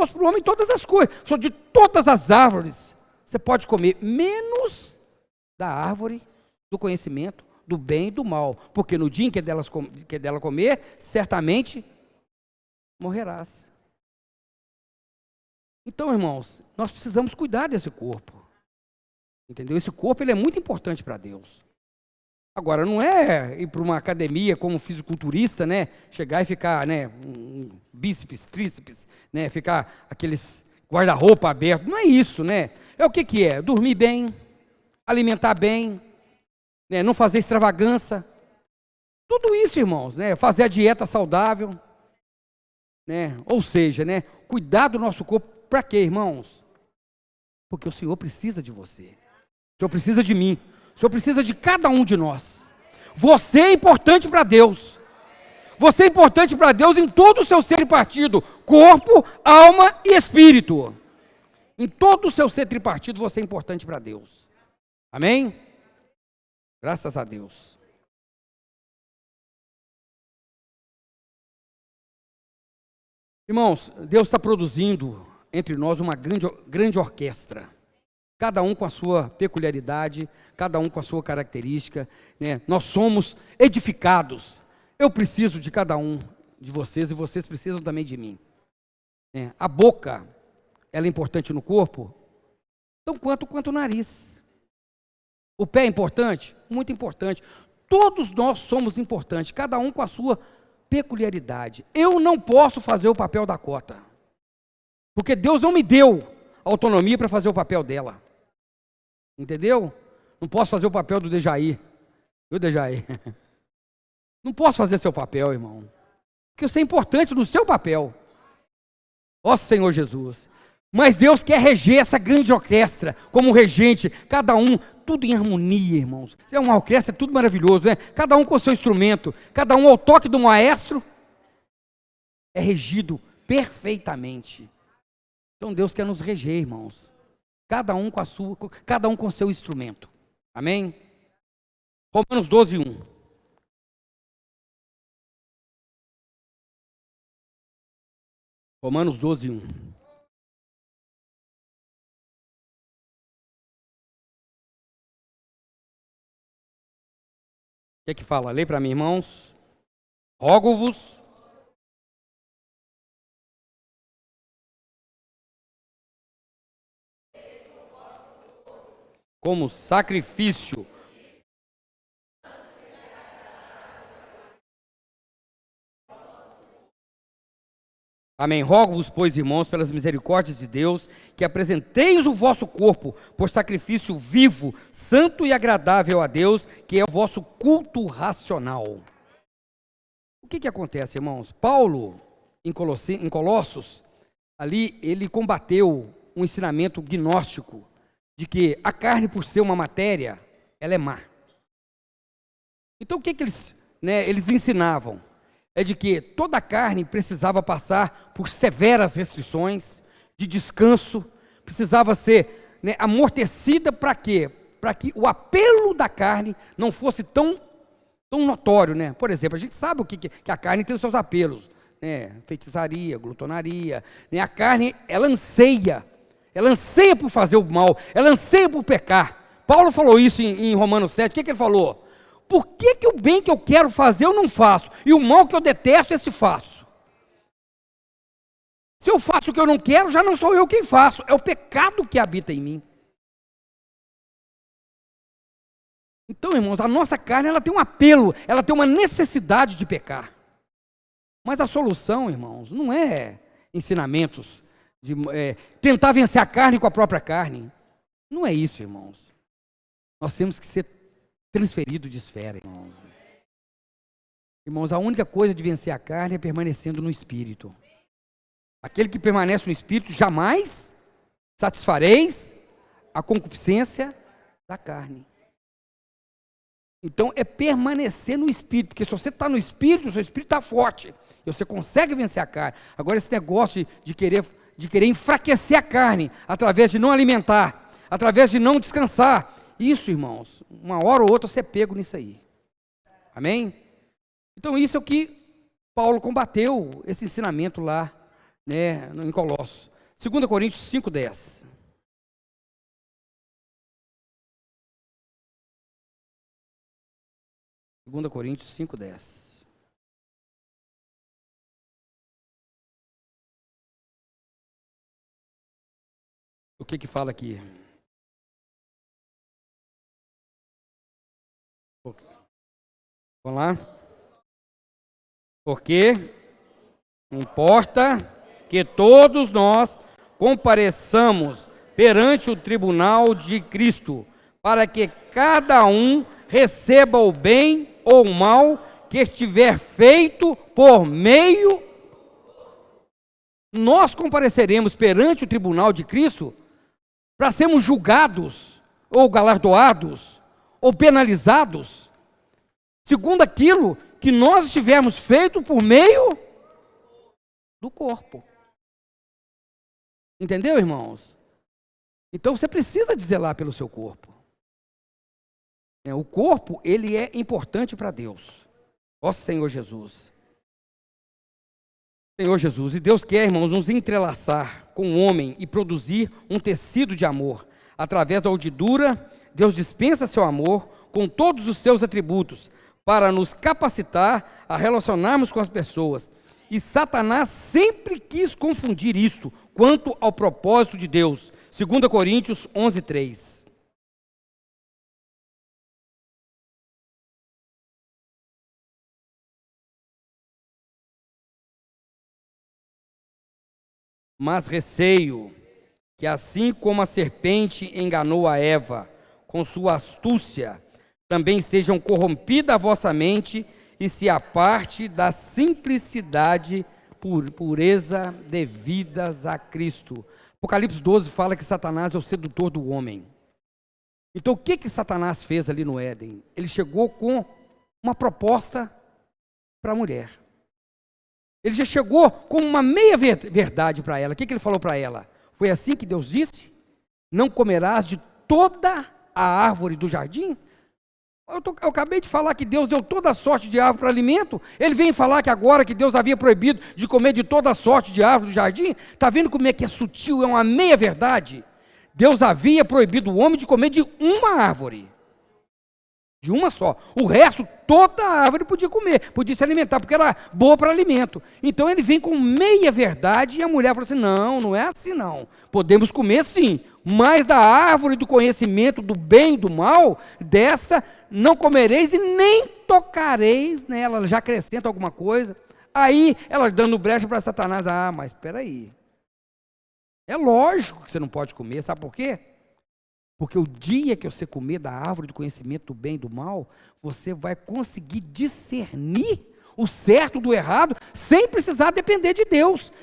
Deus para o homem todas as coisas. Só de todas as árvores você pode comer, menos da árvore do conhecimento do bem e do mal. Porque no dia em que dela comer, certamente morrerás. Então, irmãos, nós precisamos cuidar desse corpo. Entendeu? Esse corpo ele é muito importante para Deus. Agora, não é ir para uma academia como fisiculturista, né? Chegar e ficar, né? Bíceps, tríceps, né? Ficar aqueles guarda-roupa aberto. Não é isso, né? É o que que é? Dormir bem, alimentar bem, né? Não fazer extravagância. Tudo isso, irmãos, né? Fazer a dieta saudável, né? Ou seja, né? Cuidar do nosso corpo. Para quê, irmãos? Porque o Senhor precisa de você. O Senhor precisa de mim. O Senhor precisa de cada um de nós. Você é importante para Deus. Você é importante para Deus em todo o seu ser tripartido. Corpo, alma e espírito. Em todo o seu ser tripartido você é importante para Deus. Amém? Graças a Deus. Irmãos, Deus está produzindo entre nós uma grande orquestra. Cada um com a sua peculiaridade, cada um com a sua característica, né? Nós somos edificados. Eu preciso de cada um de vocês e vocês precisam também de mim. A boca, ela é importante no corpo, tão quanto o nariz. O pé é importante? Muito importante. Todos nós somos importantes, cada um com a sua peculiaridade. Eu não posso fazer o papel da Cota, porque Deus não me deu autonomia para fazer o papel dela. Entendeu? Não posso fazer o papel do Dejaí. Viu, Dejaí? Não posso fazer seu papel, irmão. Porque você é importante no seu papel. Ó Senhor Jesus. Mas Deus quer reger essa grande orquestra como regente, cada um, tudo em harmonia, irmãos. Se é uma orquestra, é tudo maravilhoso, né? Cada um com o seu instrumento, cada um ao toque do maestro, é regido perfeitamente. Então Deus quer nos reger, irmãos. Cada um com o seu instrumento. Amém? Romanos 12, 1. Romanos 12, 1. O que é que fala? Lê para mim, irmãos. Rogo-vos como sacrifício. Amém. Rogo-vos, pois, irmãos, pelas misericórdias de Deus, que apresenteis o vosso corpo por sacrifício vivo, santo e agradável a Deus, que é o vosso culto racional. O que acontece, irmãos? Paulo, em Colossos, ali ele combateu um ensinamento gnóstico, de que a carne, por ser uma matéria, ela é má. Então o que eles ensinavam? É de que toda a carne precisava passar por severas restrições de descanso, precisava ser, né, amortecida para quê? Para que o apelo da carne não fosse tão notório, né? Por exemplo, a gente sabe o que a carne tem os seus apelos, né? Feitiçaria, glutonaria, né? A carne, ela anseia por fazer o mal, ela anseia por pecar. Paulo falou isso em Romanos 7, o que ele falou? Por que o bem que eu quero fazer eu não faço, e o mal que eu detesto esse faço? Se eu faço o que eu não quero, já não sou eu quem faço, é o pecado que habita em mim. Então, irmãos, a nossa carne, ela tem um apelo, ela tem uma necessidade de pecar. Mas a solução, irmãos, não é ensinamentos de tentar vencer a carne com a própria carne. Não é isso, irmãos. Nós temos que ser transferidos de esfera, irmãos. Irmãos, a única coisa de vencer a carne é permanecendo no Espírito. Aquele que permanece no Espírito, jamais satisfareis a concupiscência da carne. Então, é permanecer no Espírito, porque se você está no Espírito, o seu Espírito está forte, e você consegue vencer a carne. Agora, esse negócio de querer enfraquecer a carne, através de não alimentar, através de não descansar, isso, irmãos, uma hora ou outra você é pego nisso aí. Amém? Então, isso é o que Paulo combateu, esse ensinamento lá, né, em Colossos. 2 Coríntios 5:10. 2 Coríntios 5:10. O que fala aqui? Vamos lá? Porque importa que todos nós compareçamos perante o tribunal de Cristo, para que cada um receba o bem ou o mal que estiver feito por meio. Nós compareceremos perante o tribunal de Cristo para sermos julgados, ou galardoados, ou penalizados, segundo aquilo que nós estivermos feito por meio do corpo. Entendeu, irmãos? Então você precisa de zelar pelo seu corpo. O corpo, ele é importante para Deus. Ó Senhor Jesus. Senhor Jesus, e Deus quer, irmãos, nos entrelaçar com o homem e produzir um tecido de amor. Através da urdidura, Deus dispensa seu amor com todos os seus atributos, para nos capacitar a relacionarmos com as pessoas. E Satanás sempre quis confundir isso quanto ao propósito de Deus. 2 Coríntios 11:3. Mas receio que, assim como a serpente enganou a Eva com sua astúcia, também sejam corrompida a vossa mente e se aparte da simplicidade pureza devidas a Cristo. Apocalipse 12 fala que Satanás é o sedutor do homem. Então o que Satanás fez ali no Éden? Ele chegou com uma proposta para a mulher. Ele já chegou com uma meia verdade para ela. O que ele falou para ela? Foi assim que Deus disse? Não comerás de toda a árvore do jardim? Eu acabei de falar que Deus deu toda sorte de árvore para alimento. Ele vem falar que agora que Deus havia proibido de comer de toda sorte de árvore do jardim. Está vendo como é que é sutil? É uma meia verdade. Deus havia proibido o homem de comer de uma árvore. De uma só. O resto, toda a árvore podia comer, podia se alimentar, porque era boa para alimento. Então ele vem com meia verdade e a mulher fala assim, não é assim não. Podemos comer sim, mas da árvore do conhecimento do bem e do mal, dessa não comereis e nem tocareis nela. Ela já acrescenta alguma coisa. Aí ela dando brecha para Satanás, mas espera aí. É lógico que você não pode comer, sabe por quê? Porque o dia que você comer da árvore do conhecimento do bem e do mal, você vai conseguir discernir o certo do errado, sem precisar depender de Deus.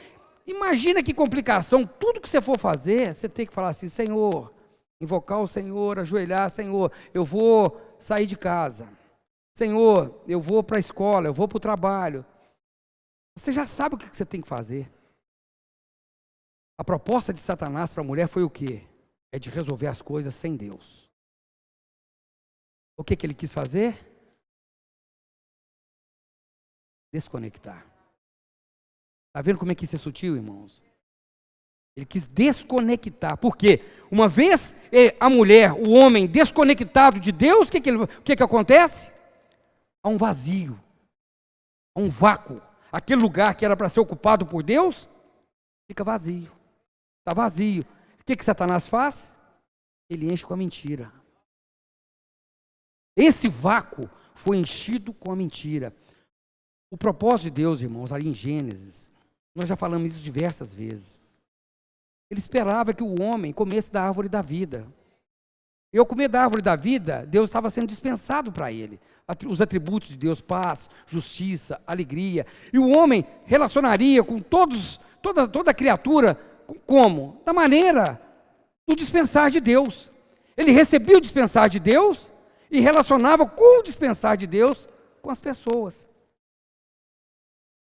Imagina que complicação, tudo que você for fazer, você tem que falar assim, Senhor, invocar o Senhor, ajoelhar, Senhor, eu vou sair de casa. Senhor, eu vou para a escola, eu vou para o trabalho. Você já sabe o que você tem que fazer. A proposta de Satanás para a mulher foi o quê? É de resolver as coisas sem Deus. O que ele quis fazer? Desconectar. Está vendo como é que isso é sutil, irmãos? Ele quis desconectar. Por quê? Uma vez a mulher, o homem desconectado de Deus, o que acontece? Há um vazio, há um vácuo. Aquele lugar que era para ser ocupado por Deus, fica vazio. Está vazio. O que Satanás faz? Ele enche com a mentira. Esse vácuo foi enchido com a mentira. O propósito de Deus, irmãos, ali em Gênesis, nós já falamos isso diversas vezes. Ele esperava que o homem comesse da árvore da vida. E ao comer da árvore da vida, Deus estava sendo dispensado para ele. Os atributos de Deus, paz, justiça, alegria. E o homem relacionaria com toda criatura, como? Da maneira do dispensar de Deus. Ele recebia o dispensar de Deus e relacionava com o dispensar de Deus com as pessoas.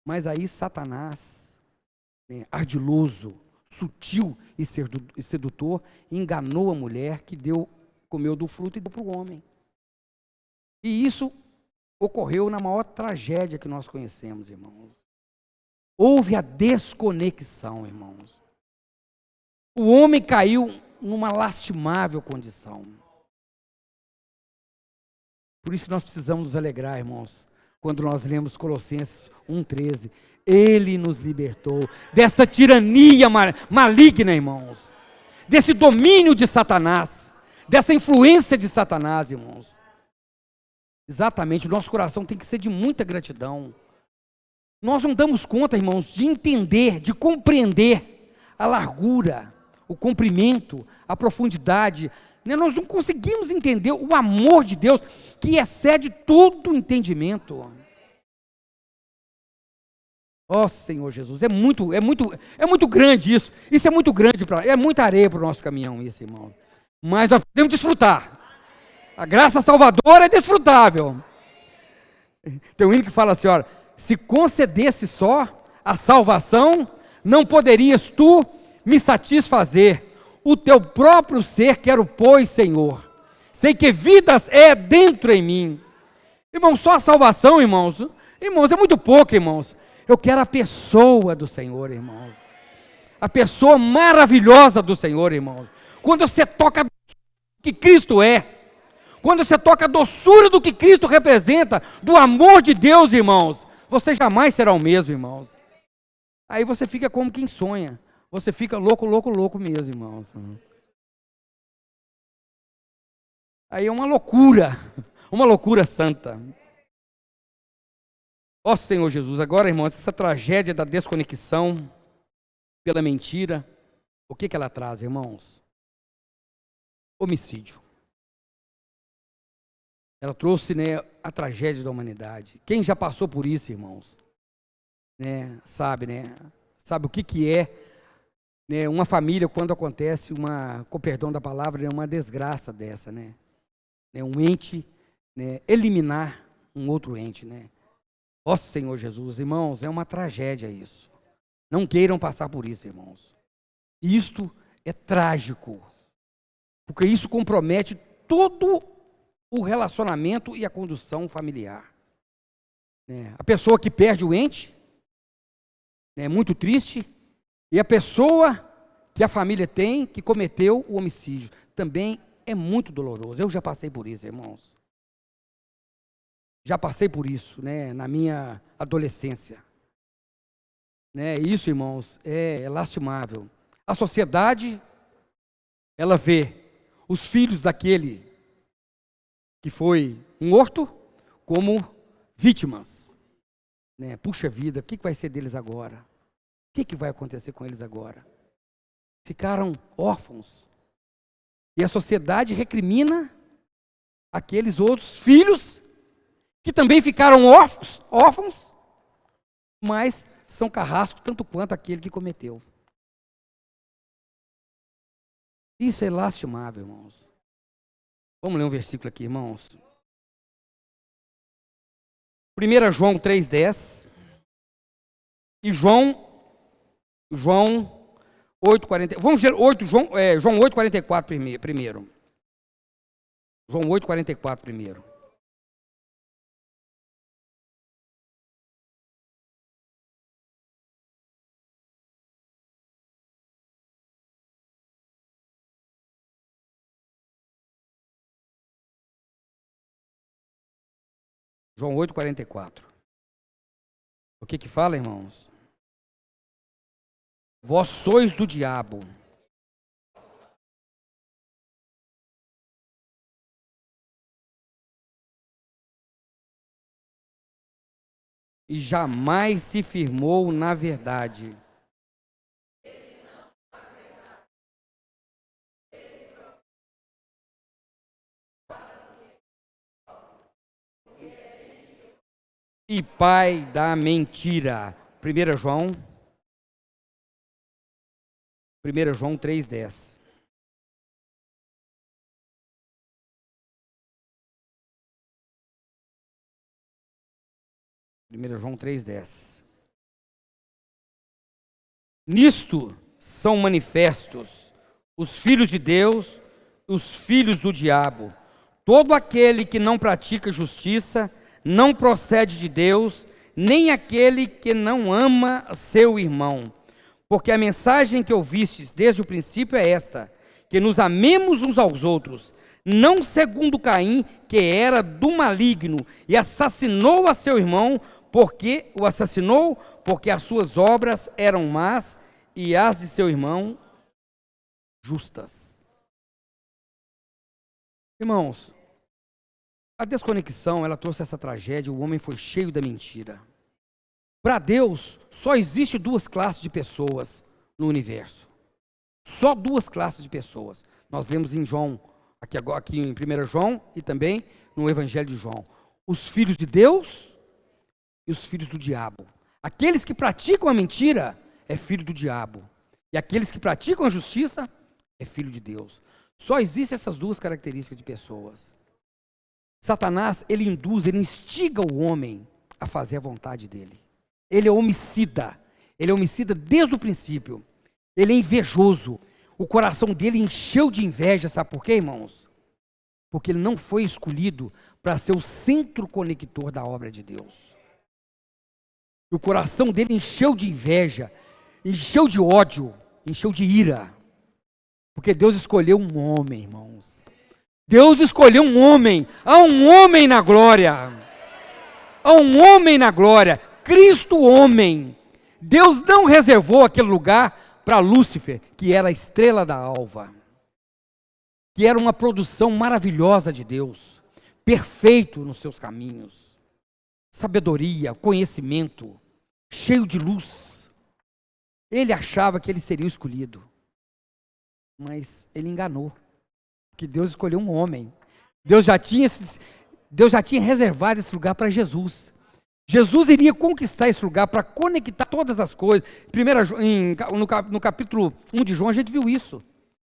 Mas aí Satanás, ardiloso, sutil e sedutor, enganou a mulher que comeu do fruto e deu para o homem. E isso ocorreu na maior tragédia que nós conhecemos, irmãos. Houve a desconexão, irmãos. O homem caiu numa lastimável condição. Por isso que nós precisamos nos alegrar, irmãos, quando nós lemos Colossenses 1,13. Ele nos libertou dessa tirania maligna, irmãos, desse domínio de Satanás, dessa influência de Satanás, irmãos. Exatamente, o nosso coração tem que ser de muita gratidão. Nós não damos conta, irmãos, de entender, de compreender a largura, o comprimento, a profundidade. Nós não conseguimos entender o amor de Deus, que excede todo o entendimento. Ó Senhor Jesus, é muito grande isso. Isso é muito grande, é muita areia para o nosso caminhão, isso, irmão. Mas nós podemos desfrutar. A graça salvadora é desfrutável. Tem um hino que fala assim, olha, se concedesse só a salvação, não poderias tu me satisfazer. O teu próprio ser quero, pois, Senhor. Sei que vidas é dentro em mim. Irmãos, só a salvação, irmãos, é muito pouco, irmãos. Eu quero a pessoa do Senhor, irmãos. A pessoa maravilhosa do Senhor, irmãos. Quando você toca o que Cristo é, quando você toca a doçura do que Cristo representa, do amor de Deus, irmãos, você jamais será o mesmo, irmãos. Aí você fica como quem sonha. Você fica louco mesmo, irmãos. Aí é uma loucura santa. Ó Senhor Jesus, agora, irmãos, essa tragédia da desconexão pela mentira, o que ela traz, irmãos? Homicídio. Ela trouxe, a tragédia da humanidade. Quem já passou por isso, irmãos? Sabe o que é, uma família, quando acontece com perdão da palavra, uma desgraça dessa, um ente, eliminar um outro ente, Ó Senhor Jesus, irmãos, é uma tragédia isso. Não queiram passar por isso, irmãos. Isto é trágico, porque isso compromete todo o relacionamento e a condução familiar. A pessoa que perde o ente é muito triste, e a pessoa que a família tem, que cometeu o homicídio, também é muito doloroso. Eu já passei por isso, irmãos. Já passei por isso, na minha adolescência. Isso, irmãos, é lastimável. A sociedade, ela vê os filhos daquele que foi morto como vítimas. Puxa vida, o que vai ser deles agora? O que vai acontecer com eles agora? Ficaram órfãos. E a sociedade recrimina aqueles outros filhos que também ficaram órfãos, mas são carrascos tanto quanto aquele que cometeu. Isso é lastimável, irmãos. Vamos ler um versículo aqui, irmãos. 1 João 3,10 e João 8,40. Vamos ver João 8,44 primeiro. João 8,44 primeiro. João 8,44. O que fala, irmãos? Vós sois do diabo. E jamais se firmou na verdade. E pai da mentira. 1 João 3,10. João 3,10. Nisto são manifestos os filhos de Deus, os filhos do diabo. Todo aquele que não pratica justiça não procede de Deus, nem aquele que não ama seu irmão. Porque a mensagem que ouvistes desde o princípio é esta: que nos amemos uns aos outros, não segundo Caim, que era do maligno e assassinou a seu irmão, porque o assassinou, porque as suas obras eram más e as de seu irmão justas. Irmãos, a desconexão, ela trouxe essa tragédia, o homem foi cheio da mentira. Para Deus, só existe duas classes de pessoas no universo. Só duas classes de pessoas. Nós lemos em João, aqui em 1 João e também no Evangelho de João. Os filhos de Deus e os filhos do diabo. Aqueles que praticam a mentira é filho do diabo. E aqueles que praticam a justiça é filho de Deus. Só existem essas duas características de pessoas. Satanás, ele induz, ele instiga o homem a fazer a vontade dele. Ele é homicida. Ele é homicida desde o princípio. Ele é invejoso. O coração dele encheu de inveja, sabe por quê, irmãos? Porque ele não foi escolhido para ser o centro conector da obra de Deus. O coração dele encheu de inveja, encheu de ódio, encheu de ira. Porque Deus escolheu um homem, irmãos. Deus escolheu um homem. Há um homem na glória. Há um homem na glória. Cristo homem. Deus não reservou aquele lugar para Lúcifer, que era a estrela da alva. Que era uma produção maravilhosa de Deus. Perfeito nos seus caminhos. Sabedoria, conhecimento, cheio de luz. Ele achava que ele seria o escolhido. Mas ele enganou. Que Deus escolheu um homem. Deus já tinha reservado esse lugar para Jesus. Jesus iria conquistar esse lugar para conectar todas as coisas. No capítulo 1 de João a gente viu isso.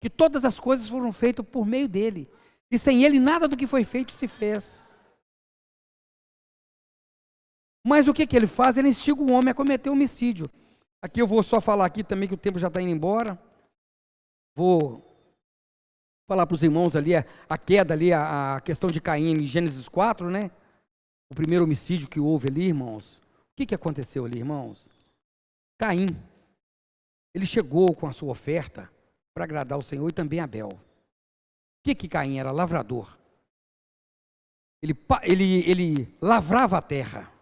Que todas as coisas foram feitas por meio dele. E sem ele nada do que foi feito se fez. Mas o que ele faz? Ele instiga o homem a cometer homicídio. Aqui eu vou só falar aqui também que o tempo já está indo embora. Vou falar para os irmãos ali, a queda ali, a questão de Caim em Gênesis 4, né? O primeiro homicídio que houve ali, irmãos. O que aconteceu ali, irmãos? Caim, ele chegou com a sua oferta para agradar o Senhor e também Abel. O que Caim era? Lavrador. Ele lavrava a terra.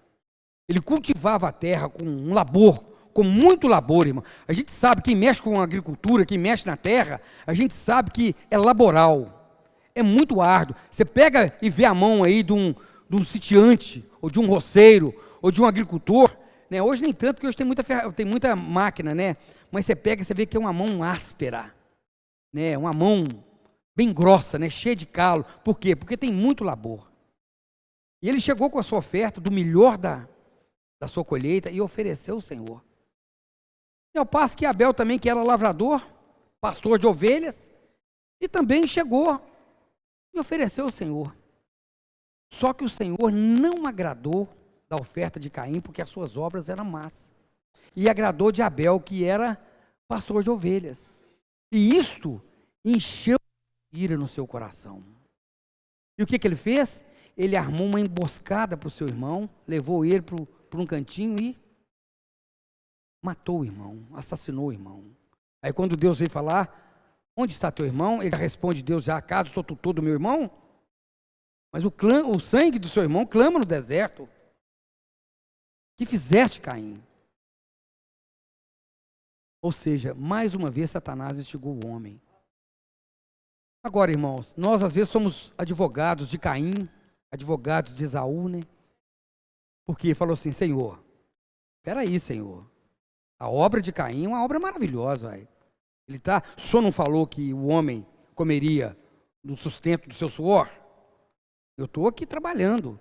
Ele cultivava a terra com um labor, com muito labor, irmão. A gente sabe, quem mexe com a agricultura, quem mexe na terra, a gente sabe que é laboral, é muito árduo. Você pega e vê a mão aí de um sitiante, ou de um roceiro, ou de um agricultor, né? Hoje nem tanto, porque hoje tem muita máquina, né? Mas você pega e você vê que é uma mão áspera, né? Uma mão bem grossa, né? Cheia de calo. Por quê? Porque tem muito labor. E ele chegou com a sua oferta do melhor da sua colheita e ofereceu ao Senhor. E ao passo que Abel também, que era lavrador, pastor de ovelhas, e também chegou e ofereceu ao Senhor. Só que o Senhor não agradou da oferta de Caim, porque as suas obras eram más. E agradou de Abel, que era pastor de ovelhas. E isto encheu de ira no seu coração. E o que ele fez? Ele armou uma emboscada para o seu irmão, levou ele para um cantinho e matou o irmão, assassinou o irmão. Aí quando Deus veio falar, onde está teu irmão? Ele responde, Deus, já acaso sou tutor do meu irmão? Mas o sangue do seu irmão clama no deserto. Que fizeste, Caim? Ou seja, mais uma vez Satanás instigou o homem. Agora, irmãos, nós às vezes somos advogados de Caim, advogados de Esaú, né? Porque falou assim, Senhor, espera aí, Senhor. A obra de Caim é uma obra maravilhosa, véio. O senhor não falou que o homem comeria do sustento do seu suor? Eu estou aqui trabalhando.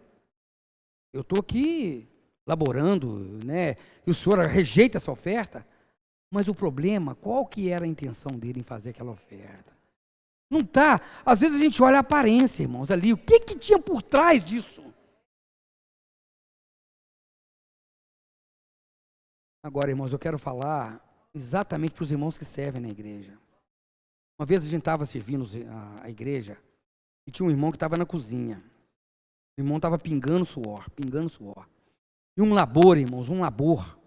Eu estou aqui laborando, né? E o senhor rejeita essa oferta? Mas o problema, qual que era a intenção dele em fazer aquela oferta? Não está. Às vezes a gente olha a aparência, irmãos, ali. O que tinha por trás disso? Agora, irmãos, eu quero falar exatamente para os irmãos que servem na igreja. Uma vez a gente estava servindo a igreja e tinha um irmão que estava na cozinha. O irmão estava pingando suor. E um labor, irmãos, um labor.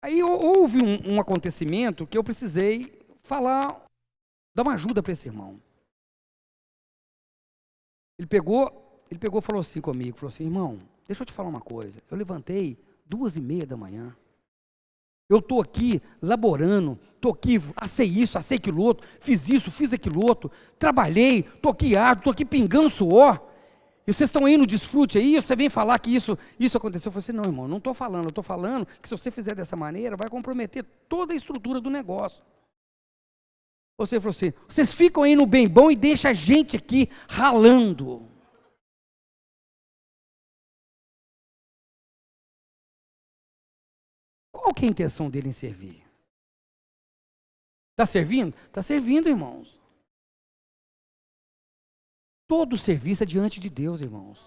Aí houve um acontecimento que eu precisei falar, dar uma ajuda para esse irmão. Ele pegou e falou assim comigo, falou assim: irmão, deixa eu te falar uma coisa. Eu levantei 2h30 da manhã. Eu estou aqui laborando, estou aqui, assei isso, assei aquilo outro, fiz isso, fiz aquilo outro, trabalhei, estou aqui árduo, estou aqui pingando suor. E vocês estão aí no desfrute aí, você vem falar que isso aconteceu. Eu falei assim: não, irmão, não estou falando, eu estou falando que se você fizer dessa maneira, vai comprometer toda a estrutura do negócio. Você falou assim: vocês ficam aí no bem bom e deixam a gente aqui ralando. Qual que é a intenção dele em servir? Está servindo? Está servindo, irmãos. Todo serviço é diante de Deus, irmãos.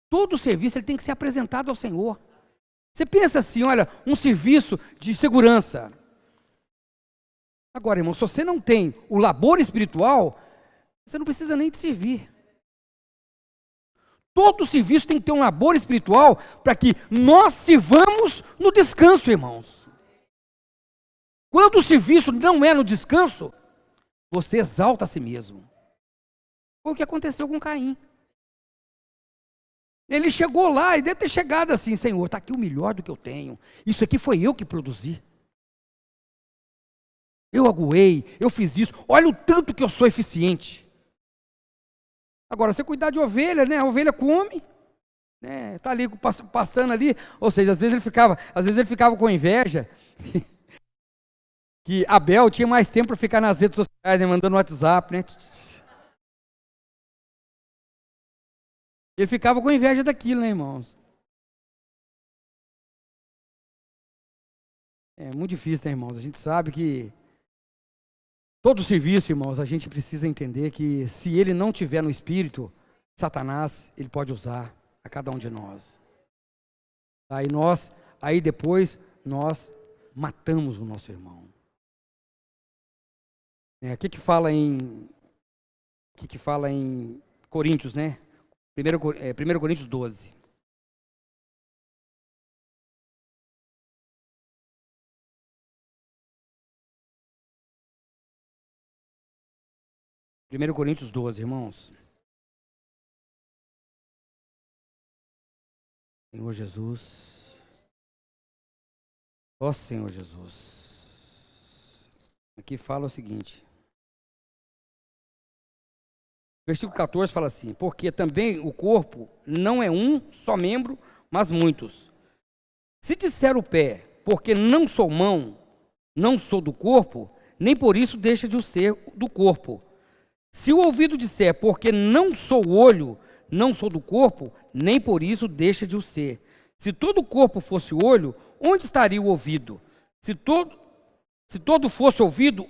Todo serviço ele tem que ser apresentado ao Senhor. Você pensa assim, olha, um serviço de segurança. Agora, irmão, se você não tem o labor espiritual, você não precisa nem de servir. Todo serviço tem que ter um labor espiritual para que nós sirvamos no descanso, irmãos. Quando o serviço não é no descanso, você exalta a si mesmo. Foi o que aconteceu com Caim. Ele chegou lá e deve ter chegado assim: Senhor, está aqui o melhor do que eu tenho. Isso aqui foi eu que produzi. Eu aguei, eu fiz isso. Olha o tanto que eu sou eficiente. Agora, você cuidar de ovelha, né? A ovelha come, né? Tá ali pastando ali. Ou seja, às vezes ele ficava com inveja que Abel tinha mais tempo para ficar nas redes sociais, né? Mandando WhatsApp, né? Ele ficava com inveja daquilo, né, irmãos? É muito difícil, né, irmãos? A gente sabe que todo serviço, irmãos, a gente precisa entender que se ele não tiver no espírito, Satanás, ele pode usar a cada um de nós. Aí depois nós matamos o nosso irmão. O que fala em Coríntios, né? 1 Coríntios 12. Primeiro Coríntios 12, irmãos. Senhor Jesus. Ó Senhor Jesus. Aqui fala o seguinte. Versículo 14 fala assim: porque também o corpo não é um só membro, mas muitos. Se disser o pé, porque não sou mão, não sou do corpo, nem por isso deixa de o ser do corpo. Se o ouvido disser, porque não sou olho, não sou do corpo, nem por isso deixa de o ser. Se todo o corpo fosse olho, onde estaria o ouvido? Se todo fosse ouvido,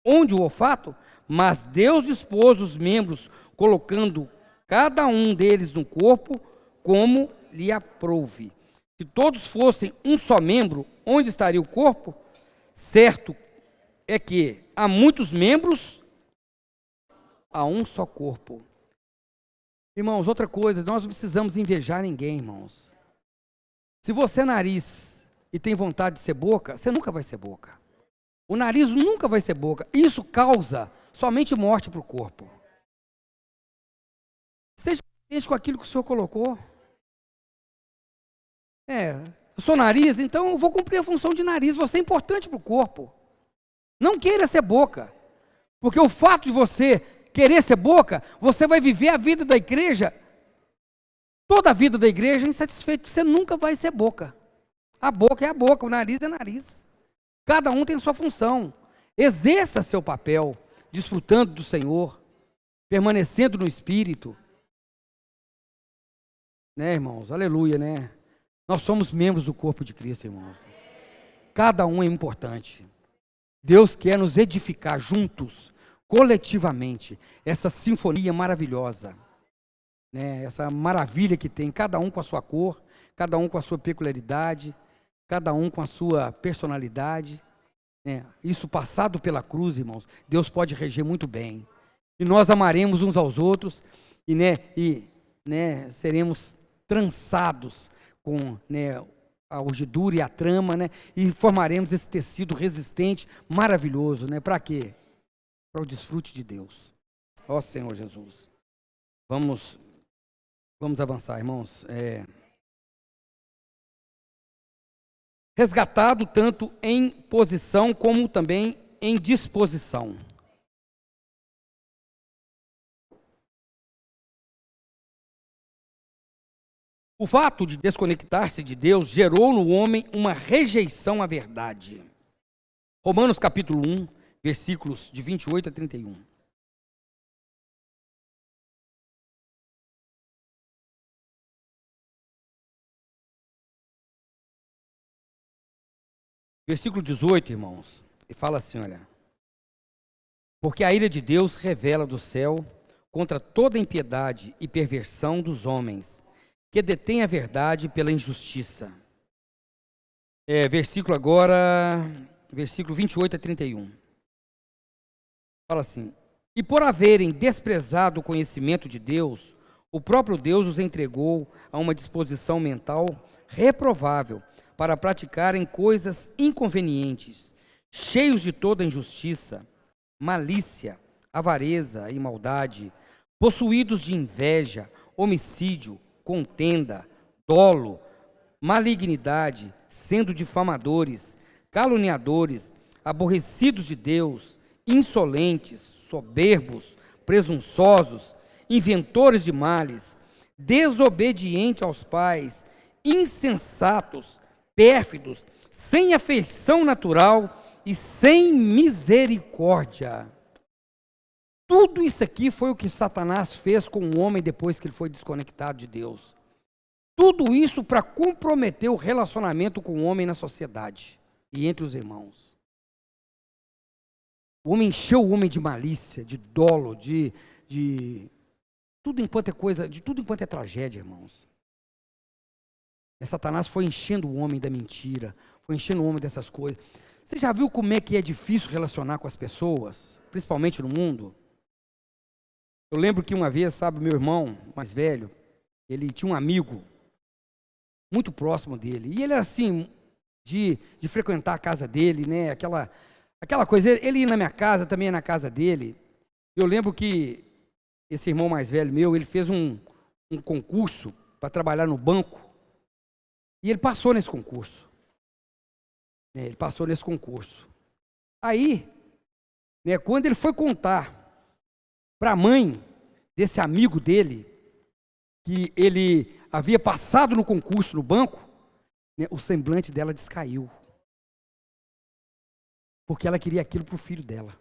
onde o olfato? Mas Deus dispôs os membros, colocando cada um deles no corpo, como lhe aprouve. Se todos fossem um só membro, onde estaria o corpo? Certo é que há muitos membros, há um só corpo. Irmãos, outra coisa, nós não precisamos invejar ninguém, irmãos. Se você é nariz e tem vontade de ser boca, você nunca vai ser boca. O nariz nunca vai ser boca. Isso causa somente morte para o corpo. Esteja contente com aquilo que o Senhor colocou. Eu sou nariz, então eu vou cumprir a função de nariz. Você é importante para o corpo. Não queira ser boca. Porque o fato de você querer ser boca, você vai viver a vida da igreja, toda a vida da igreja insatisfeito. Você nunca vai ser boca. A boca é a boca, o nariz é nariz. Cada um tem sua função. Exerça seu papel, desfrutando do Senhor, permanecendo no Espírito. Né, irmãos? Aleluia, né? Nós somos membros do corpo de Cristo, irmãos. Cada um é importante. Deus quer nos edificar juntos, coletivamente, essa sinfonia maravilhosa, né? Essa maravilha que tem, cada um com a sua cor, cada um com a sua peculiaridade, cada um com a sua personalidade, né? Isso passado pela cruz, irmãos, Deus pode reger muito bem. E nós amaremos uns aos outros e seremos trançados com, a urdidura e a trama, né? E formaremos esse tecido resistente, maravilhoso, né? Para quê? Para o desfrute de Deus. Ó Senhor Jesus. Vamos avançar, irmãos. Resgatado tanto em posição como também em disposição. O fato de desconectar-se de Deus gerou no homem uma rejeição à verdade. Romanos capítulo 1, versículos de 28 a 31. Versículo 18, irmãos, e fala assim, olha. Porque a ira de Deus revela do céu contra toda impiedade e perversão dos homens, que detêm a verdade pela injustiça. Versículo 28 a 31. Fala assim: e por haverem desprezado o conhecimento de Deus, o próprio Deus os entregou a uma disposição mental reprovável para praticarem coisas inconvenientes, cheios de toda injustiça, malícia, avareza e maldade, possuídos de inveja, homicídio, contenda, dolo, malignidade, sendo difamadores, caluniadores, aborrecidos de Deus, insolentes, soberbos, presunçosos, inventores de males, desobedientes aos pais, insensatos, pérfidos, sem afeição natural e sem misericórdia. Tudo isso aqui foi o que Satanás fez com o homem depois que ele foi desconectado de Deus. Tudo isso para comprometer o relacionamento com o homem na sociedade e entre os irmãos. O homem encheu o homem de malícia, de dolo, de tudo enquanto é coisa, de tudo enquanto é tragédia, irmãos. E Satanás foi enchendo o homem da mentira, foi enchendo o homem dessas coisas. Você já viu como é que é difícil relacionar com as pessoas, principalmente no mundo? Eu lembro que uma vez, sabe, meu irmão mais velho, ele tinha um amigo muito próximo dele, e ele era assim, de frequentar a casa dele, né, aquela coisa, ele ia na minha casa, também ia na casa dele. Eu lembro que esse irmão mais velho meu, ele fez um concurso para trabalhar no banco, e ele passou nesse concurso. Ele passou nesse concurso. Aí, né, quando ele foi contar para a mãe desse amigo dele, que ele havia passado no concurso no banco, né, o semblante dela descaiu. Porque ela queria aquilo para o filho dela.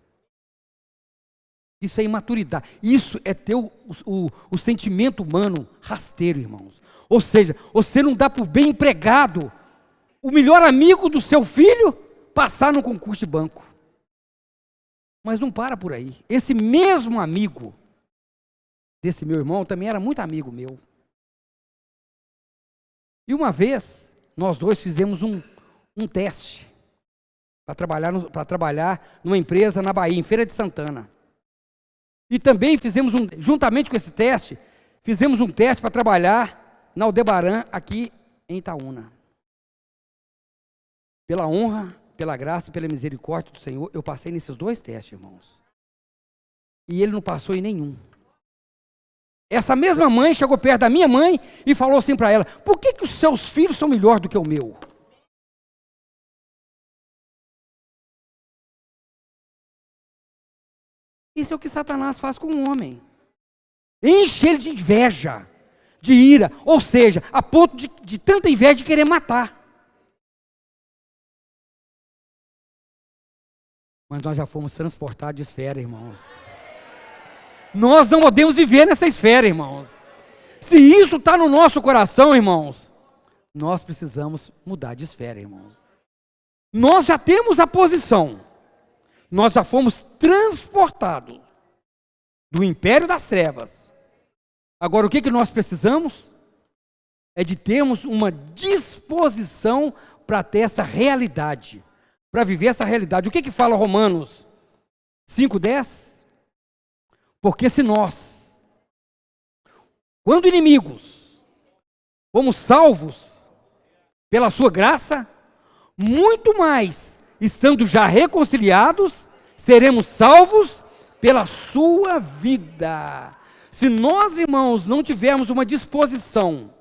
Isso é imaturidade. Isso é ter o sentimento humano rasteiro, irmãos. Ou seja, você não dá por bem empregado o melhor amigo do seu filho passar no concurso de banco. Mas não para por aí. Esse mesmo amigo desse meu irmão também era muito amigo meu. E uma vez, nós dois fizemos um teste para trabalhar numa empresa na Bahia, em Feira de Santana. E também fizemos juntamente com esse teste, fizemos um teste para trabalhar na Aldebaran, aqui em Itaúna. Pela honra, pela graça e pela misericórdia do Senhor, eu passei nesses dois testes, irmãos. E ele não passou em nenhum. Essa mesma mãe chegou perto da minha mãe e falou assim para ela: por que os seus filhos são melhores do que o meu? Isso é o que Satanás faz com o homem. Enche ele de inveja, de ira, ou seja, a ponto de tanta inveja de querer matar. Mas nós já fomos transportados de esfera, irmãos. Nós não podemos viver nessa esfera, irmãos. Se isso está no nosso coração, irmãos, nós precisamos mudar de esfera, irmãos. Nós já temos a posição. Nós já fomos transportados do império das trevas. Agora, o que nós precisamos? É de termos uma disposição para ter essa realidade, para viver essa realidade. O que fala Romanos 5:10? Porque se nós, quando inimigos, fomos salvos pela sua graça, muito mais, estando já reconciliados, seremos salvos pela sua vida. Se nós, irmãos, não tivermos uma disposição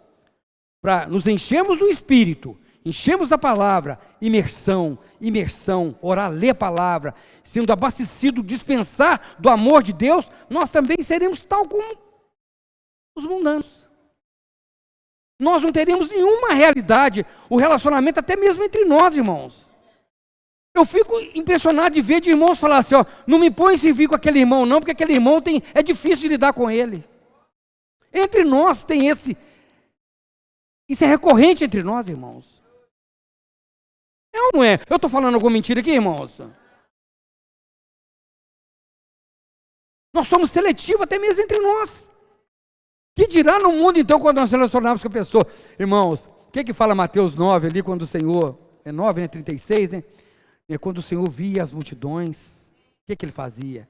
para nos enchermos do Espírito, enchemos da palavra, imersão, orar, ler a palavra, sendo abastecido, dispensar do amor de Deus, nós também seremos tal como os mundanos. Nós não teremos nenhuma realidade, o relacionamento até mesmo entre nós, irmãos. Eu fico impressionado de ver de irmãos falar assim, ó, não me põe em servir com aquele irmão não, porque aquele irmão é difícil de lidar com ele. Entre nós tem isso é recorrente entre nós, irmãos. É ou não é? Eu estou falando alguma mentira aqui, irmãos? Nós somos seletivos até mesmo entre nós. Que dirá no mundo, então, quando nós relacionarmos com a pessoa? Irmãos, o que fala Mateus 9 ali, quando o Senhor, 9, né, 36, né? Quando o Senhor via as multidões, o que ele fazia?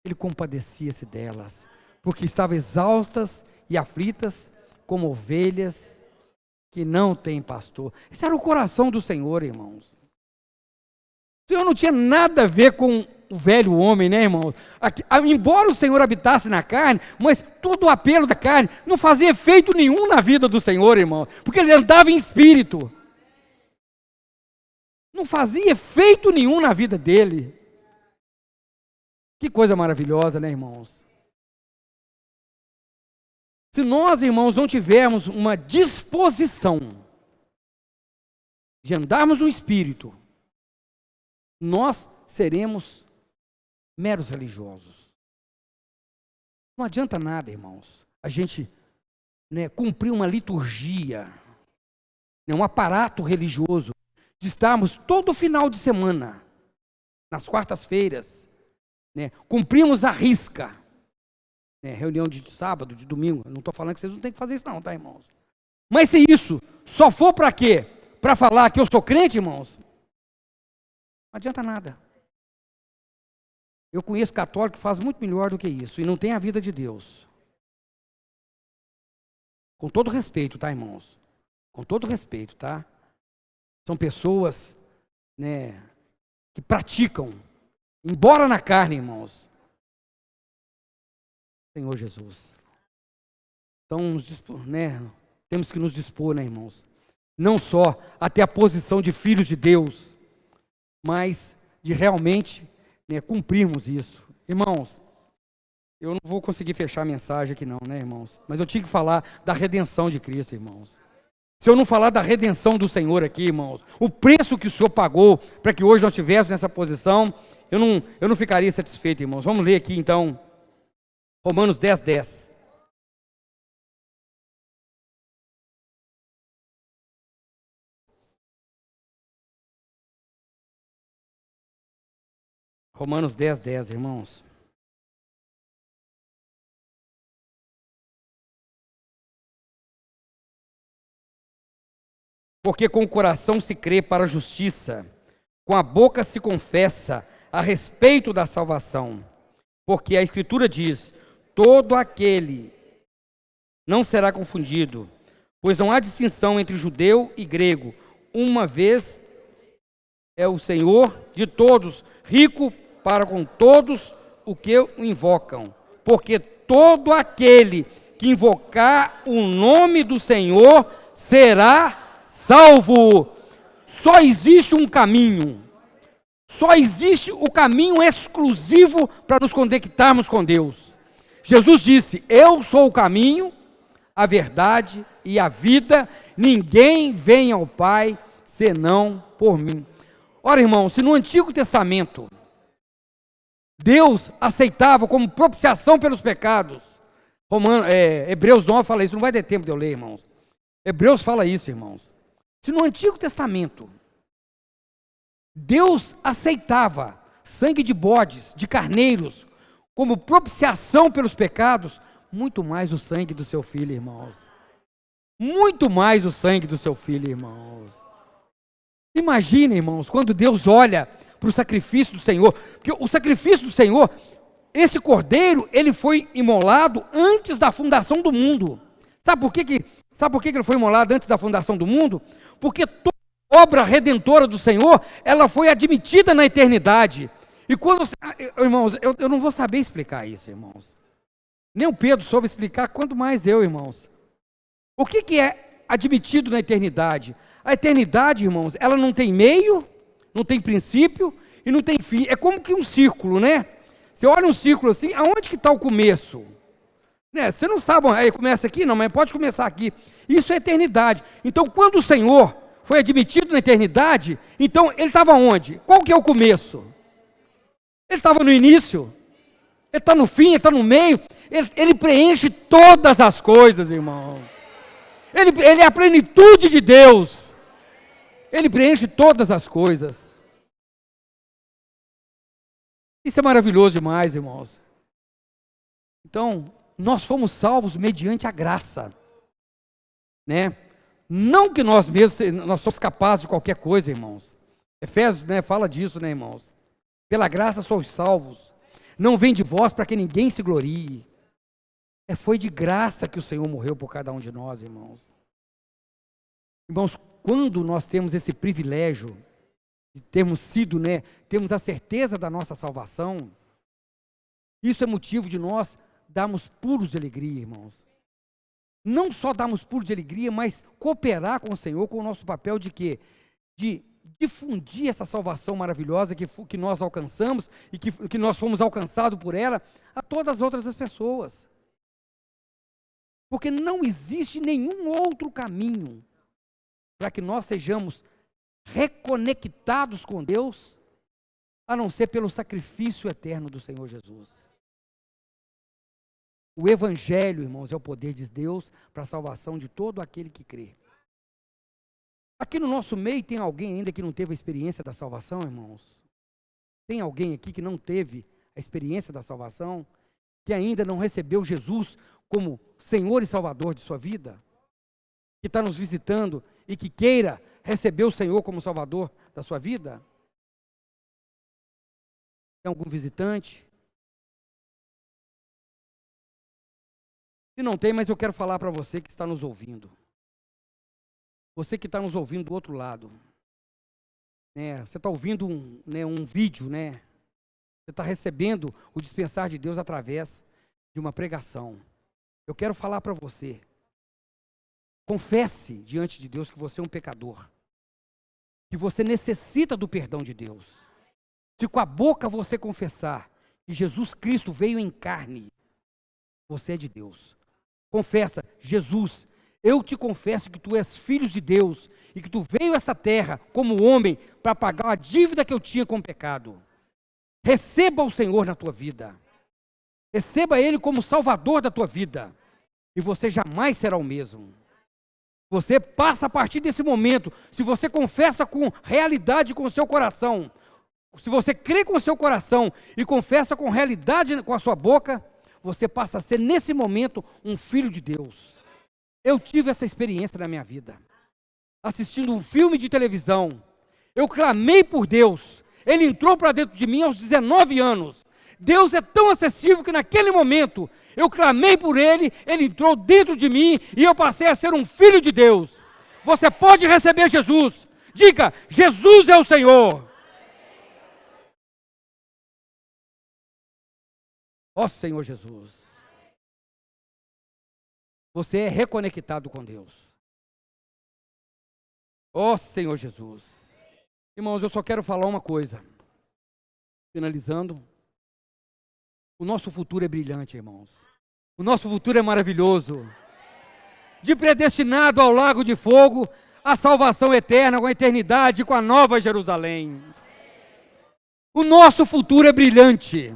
Ele compadecia-se delas, porque estavam exaustas e aflitas, como ovelhas que não têm pastor. Esse era o coração do Senhor, irmãos. O Senhor não tinha nada a ver com o velho homem, né, irmãos? Embora o Senhor habitasse na carne, mas todo o apelo da carne não fazia efeito nenhum na vida do Senhor, irmão, porque ele andava em espírito. Não fazia efeito nenhum na vida dele. Que coisa maravilhosa, né, irmãos? Se nós, irmãos, não tivermos uma disposição de andarmos no Espírito, nós seremos meros religiosos. Não adianta nada, irmãos, a gente cumprir uma liturgia, um aparato religioso, de estarmos todo final de semana, nas quartas-feiras, cumprimos a risca, reunião de sábado, de domingo. Eu não estou falando que vocês não têm que fazer isso não, tá, irmãos? Mas se isso só for para quê? Para falar que eu sou crente, irmãos, não adianta nada. Eu conheço católico que faz muito melhor do que isso, e não tem a vida de Deus. Com todo respeito, tá, irmãos? Com todo respeito, tá? São pessoas, que praticam, embora na carne, irmãos. Senhor Jesus. Então, temos que nos dispor, irmãos? Não só até a posição de filhos de Deus, mas de realmente cumprirmos isso. Irmãos, eu não vou conseguir fechar a mensagem aqui não, irmãos? Mas eu tinha que falar da redenção de Cristo, irmãos. Se eu não falar da redenção do Senhor aqui, irmãos, o preço que o Senhor pagou para que hoje nós estivéssemos nessa posição, eu não ficaria satisfeito, irmãos. Vamos ler aqui então, Romanos 10, 10. Romanos 10, 10, irmãos. Porque com o coração se crê para a justiça, com a boca se confessa a respeito da salvação. Porque a Escritura diz, todo aquele não será confundido, pois não há distinção entre judeu e grego, uma vez é o Senhor de todos, rico para com todos o que o invocam. Porque todo aquele que invocar o nome do Senhor será salvo. Só existe um caminho. Só existe o caminho exclusivo para nos conectarmos com Deus. Jesus disse, eu sou o caminho, a verdade e a vida. Ninguém vem ao Pai senão por mim. Ora, irmão, se no Antigo Testamento Deus aceitava como propiciação pelos pecados, Hebreus 9 fala isso, não vai ter tempo de eu ler, irmãos. Hebreus fala isso, irmãos. Se no Antigo Testamento Deus aceitava sangue de bodes, de carneiros, como propiciação pelos pecados, muito mais o sangue do seu Filho, irmãos. Muito mais o sangue do seu Filho, irmãos. Imagina, irmãos, quando Deus olha para o sacrifício do Senhor, porque o sacrifício do Senhor, esse cordeiro, ele foi imolado antes da fundação do mundo. Sabe por que ele foi imolado antes da fundação do mundo? porque toda obra redentora do Senhor, ela foi admitida na eternidade. E quando, irmãos, eu não vou saber explicar isso, irmãos. Nem o Pedro soube explicar, quanto mais eu, irmãos. O que é admitido na eternidade? A eternidade, irmãos, ela não tem meio, não tem princípio e não tem fim. É como que um círculo, né? Você olha um círculo assim, aonde que está o começo? Né? Você não sabe, aí começa aqui? Não, mas pode começar aqui. Isso é eternidade. Então, quando o Senhor foi admitido na eternidade, então ele estava onde? Qual que é o começo? Ele estava no início? Ele está no fim? Ele está no meio? Ele preenche todas as coisas, irmão. Ele é a plenitude de Deus. Ele preenche todas as coisas. Isso é maravilhoso demais, irmãos. Então, nós fomos salvos mediante a graça, né? Não que nós mesmos, nós somos capazes de qualquer coisa, irmãos. Efésios, né, fala disso, né, irmãos? Pela graça sois salvos. Não vem de vós para que ninguém se glorie. Foi de graça que o Senhor morreu por cada um de nós, irmãos. Irmãos, quando nós temos esse privilégio de termos sido, né, temos a certeza da nossa salvação, isso é motivo de nós darmos pulos de alegria, irmãos. Não só darmos pulos de alegria, mas cooperar com o Senhor, com o nosso papel de quê? De difundir essa salvação maravilhosa que nós alcançamos e que nós fomos alcançados por ela a todas as outras pessoas. Porque não existe nenhum outro caminho para que nós sejamos reconectados com Deus, a não ser pelo sacrifício eterno do Senhor Jesus. O Evangelho, irmãos, é o poder de Deus para a salvação de todo aquele que crê. Aqui no nosso meio tem alguém ainda que não teve a experiência da salvação, irmãos? Tem alguém aqui que não teve a experiência da salvação? Que ainda não recebeu Jesus como Senhor e Salvador de sua vida? Que está nos visitando e que queira receber o Senhor como Salvador da sua vida? Tem algum visitante? Se não tem, mas eu quero falar para você que está nos ouvindo. Você que está nos ouvindo do outro lado. Né? Você está ouvindo um vídeo, né? Você está recebendo o dispensar de Deus através de uma pregação. Eu quero falar para você. Confesse diante de Deus que você é um pecador. Que você necessita do perdão de Deus. Se com a boca você confessar que Jesus Cristo veio em carne, você é de Deus. Confessa, Jesus, eu te confesso que tu és filho de Deus e que tu veio a essa terra como homem para pagar a dívida que eu tinha com o pecado. Receba o Senhor na tua vida. Receba Ele como Salvador da tua vida. E você jamais será o mesmo. Você passa a partir desse momento, se você confessa com realidade com o seu coração, se você crê com o seu coração e confessa com realidade com a sua boca, você passa a ser nesse momento um filho de Deus. Eu tive essa experiência na minha vida. Assistindo um filme de televisão, eu clamei por Deus. Ele entrou para dentro de mim aos 19 anos. Deus é tão acessível que naquele momento eu clamei por Ele, Ele entrou dentro de mim e eu passei a ser um filho de Deus. Você pode receber Jesus. Diga, Jesus é o Senhor. Ó Senhor Jesus. Você é reconectado com Deus. Ó Senhor Jesus. Irmãos, eu só quero falar uma coisa. Finalizando. O nosso futuro é brilhante, irmãos. O nosso futuro é maravilhoso. De predestinado ao lago de fogo, a salvação eterna com a eternidade, com a nova Jerusalém. O nosso futuro é brilhante.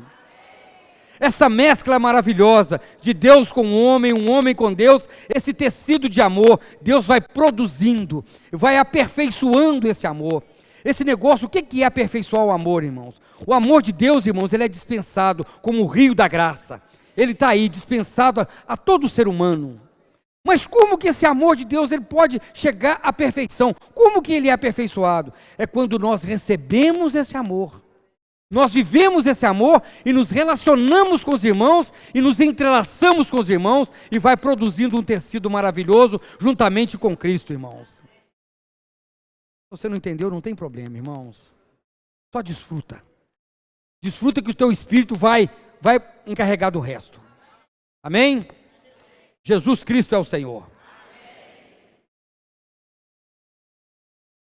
Essa mescla maravilhosa de Deus com o homem, um homem com Deus, esse tecido de amor, Deus vai produzindo, vai aperfeiçoando esse amor. Esse negócio, o que é aperfeiçoar o amor, irmãos? O amor de Deus, irmãos, ele é dispensado como o rio da graça. Ele está aí, dispensado a todo ser humano. Mas como que esse amor de Deus ele pode chegar à perfeição? Como que ele é aperfeiçoado? É quando nós recebemos esse amor. Nós vivemos esse amor e nos relacionamos com os irmãos e nos entrelaçamos com os irmãos e vai produzindo um tecido maravilhoso juntamente com Cristo, irmãos. você não entendeu, não tem problema, irmãos. Só desfruta. Desfruta que o teu espírito vai encarregar do resto. Amém? Jesus Cristo é o Senhor.